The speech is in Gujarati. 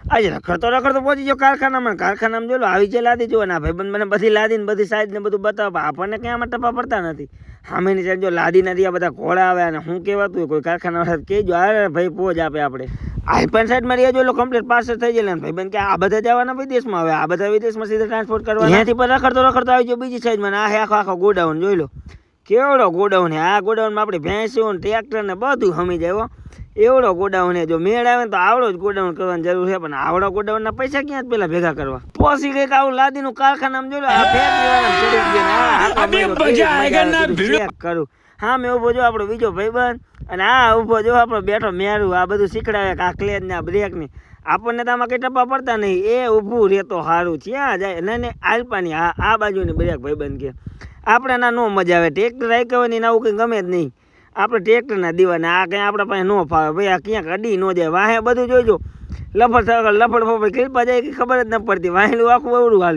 આજે રખડતો પહોંચી ગયો કારખાનામાં જોઈ લો આવી છે લાદી જો ના ભાઈ મને બધી લાદી ને બધી સાઈઝ ને બધું બતાવો આપણને ક્યાં આમાં ટપા પડતા નથી. સામેની સાઈડ જો લાદી નથી આ બધા ઘોડા આવે અને શું કહેવાતું કોઈ કારખાના વાળા કહેજો અરે ભાઈ પોજ આપે આપણે આઈપન સાઈડ માં જો કમ્પ્લીટ પાર્સલ થઈ જાય ભાઈ બન કે આ બધા જવાના વિદેશમાં આવે આ બધા વિદેશમાં સીધા ટ્રાન્સપોર્ટ કરવા અહીંયાથી પણ રખડતો આવી ગયો બીજી સાઈડમાં આ આખો ગોડાઉન જોઈ લો કેવડો ગોડાઉન છે. આ ગોડાઉનમાં આપણે ભેંસો ને ટ્રેક્ટર ને બધું સમી જાય એવડો ગોડાઉન છે. જો મેળ આવે ને તો આવડો જ ગોડાઉન કરવાની જરૂર છે પણ આવડો ગોડાઉન ના પૈસા ક્યાં પેલા ભેગા કરવા પોસી કઈક આવું લાદીનું કારખાનામાં જોઈ લો આ ફેક કરું હા મેં ઉભો જો આપણો બીજો ભાઈબંધ અને આ ઉભો જો આપણો બેઠો મેરું આ બધું શીખડાવે આ ક્લેજ ને આ બ્રેક ને આપણને તો આમાં કઈ ટપા પડતા નહીં એ ઊભું રહેતો સારું ત્યાં જાય ને આલ્પાની આ બાજુની બ્રેક ભાઈબંધ કે આપણે ના નો મજા આવે ટ્રેક્ટર રાખ્યા ને આવું કંઈ ગમે જ નહીં આપણે ટ્રેક્ટરના દીવાના આ કંઈ આપણા પાસે ન ફાવે ભાઈ આ ક્યાંક અડી ન જાય વાહે બધું જોઈજો લફડ ફફડ ક્લિપા જાય કે ખબર જ ન પડતી વાહેલું આખું એવડું હાલે.